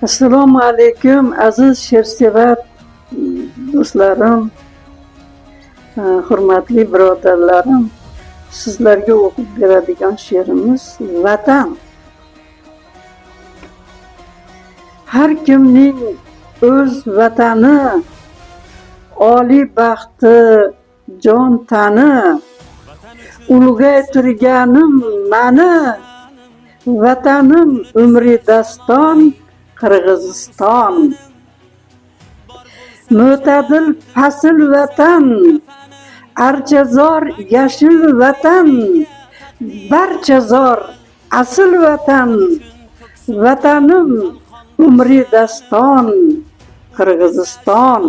Assalomu alaykum aziz she'rsevar do'stlarim, hurmatli birodarlarim. Sizlarga o'qib beradigan she'rimiz Vatan. Har kimning o'z vatani, oliy baxti jon tani. Ulg'ay turganim mani, vatanim umri daston Qirg'iziston. Mo'tadil fasl vatan, archazor yashil vatan, barcha zor asl vatan. Vatanim umri daston Qirg'iziston.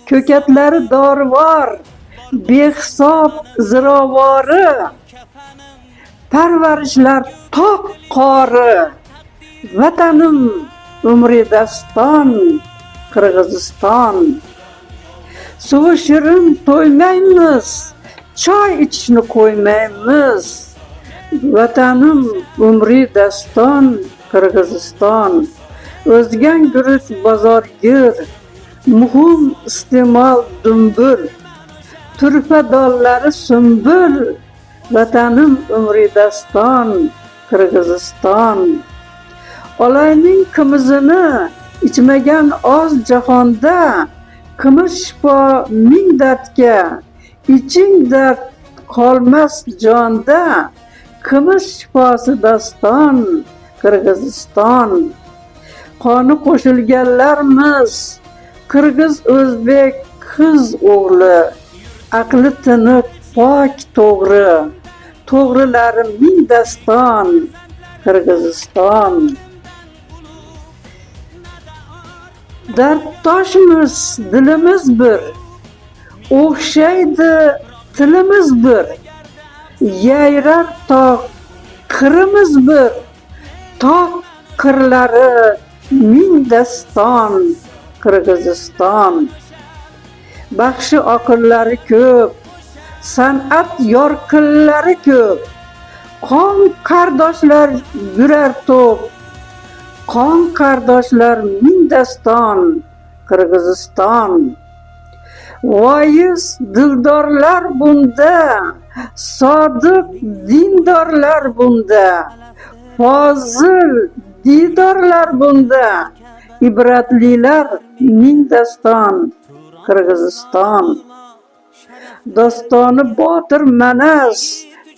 Ko'katlari dorivor, behisob zirovori, parvarishlar toq qori. Vatanim umri daston Qirg'iziston. Suvi shirin to'ymaymiz, choy ichishni qo'ymaymiz. Vatanim umri daston Qirg'iziston. O'zgan guruch bozor gir, muhim iste'mol dumbul, turfa dollari sumbul. Vatanim umri daston Qirg'iziston. Olayning qimizini ichmagan oz jahonda, qimiz shifo ming dardga, iching dard qolmas jonda. Qimiz shifosi daston Qirg'iziston. Qoni qo'shilganlarmiz, qirg'iz o'zbek qiz o'g'li, aqli tiniq pok to'g'ri, to'g'rilari ming daston Qirg'iziston. Darddoshmiz dilimiz bir, o'xshaydi tilimiz bir. Yayrar tog' qirimiz bir, tog' qirlari ming daston Qirg'iziston. Baxshi oqillari ko'p, san'at yorqinlari ko'p. Qon qardoshlar yurar to'p, qon qardoshlar ming daston Qirg'iziston. Voyiz dildorlar bunda, sodiq dindorlar bunda, fozil didorlar bunda. Ibratlilar ming daston Qirg'iziston. Dostoni Botir Manas,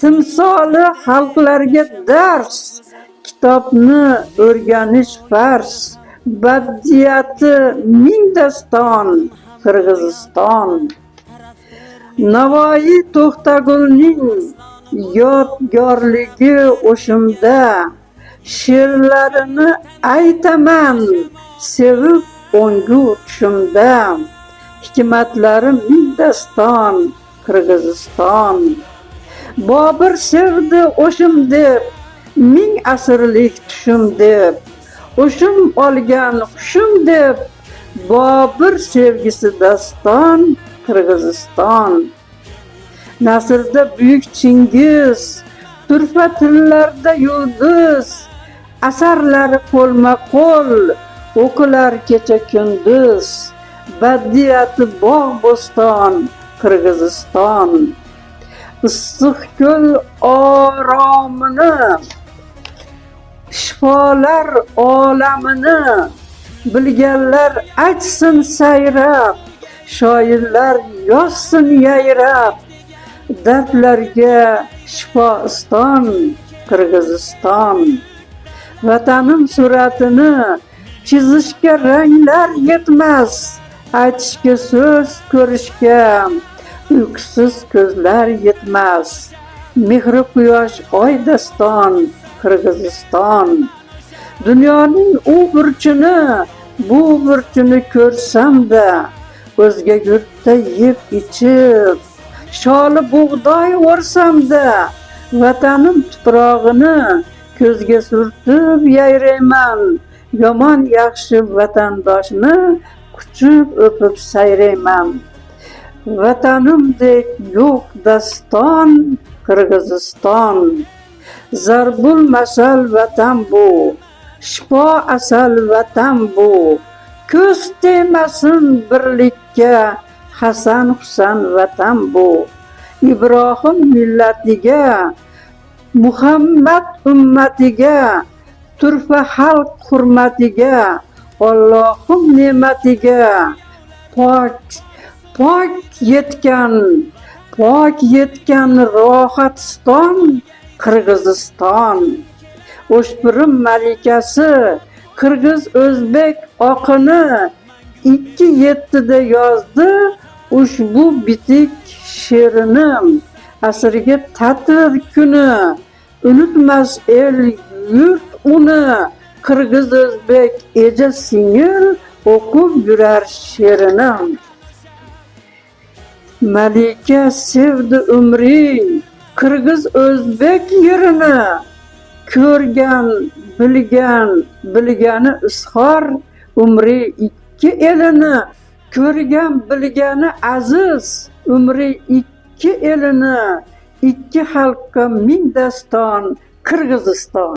timsoli xalqlarga dars. Kitobni o'rganish farz, baddiyati ming daston Qirg'iziston. Navoiy To'xtagulning yodgorligi o'shimda, she'rlarini aytaman sevib o'ngu tushimda. Hikmatlari ming daston Qirg'iziston. Bobur sevdi o'shim deb, ming asrlik tushum deb, o'shim olgan hushim deb. Bobur sevgisi daston Qirg'iziston. Nasrda buyuk Chingiz, turfa tillarda yulduz, asarlari qo'lma-qo'l o'qilar kecha kunduz. Baddiyati bog' bo'ston Qirg'iziston. Issiqko'l oromini, shifolar olamini bilganlar aytsin sayrab, shoirlar yozsin yayrab. Dardlarga shifoiston Qirg'iziston. Vatanim suratini chizishga ranglar yetmas, aytishga so'z ko'rishga uyqusiz ko'zlar yetmas. Mehri quyosh oy daston Qirg'iziston. Dunyoning u burchini, bu burchini ko'rsam-da, o'zga yurtda yeb ichib, sholi bug'doy o'rsam-da, vatanim tuprog'ini ko'zga surtib yayrayman. Yomon yaxshi vatandoshni quchib o'pib sayrayman. Vatanimdek yo'q daston Qirg'iziston. Zarbul masal vatan bu, shifo asal vatan bu. Ko'z tegmasin birlikka, Hasan Husan vatan bu. Ibrohim millatiga, Muhammad ummatiga, turfa xalq hurmatiga, Allohim ne'matiga pok yetgan rohatiston Qirg'iziston. O'shpirim malikasi Qirg'iz o'zbek oqini 2-7da yozdi ushbu bitik she'rini. Asrga ta'tir kuni, unutmas el yurt uni. Qirg'iz o'zbek eja singil o'qib yurar she'rini. Malika sevdi umri Qirg'iz o'zbek yerini. Ko'rgan, bilgani izhor umri ikki elini. Ko'rgan, bilgani aziz umri ikki elini. Ikki xalqqa ming daston Qirg'iziston.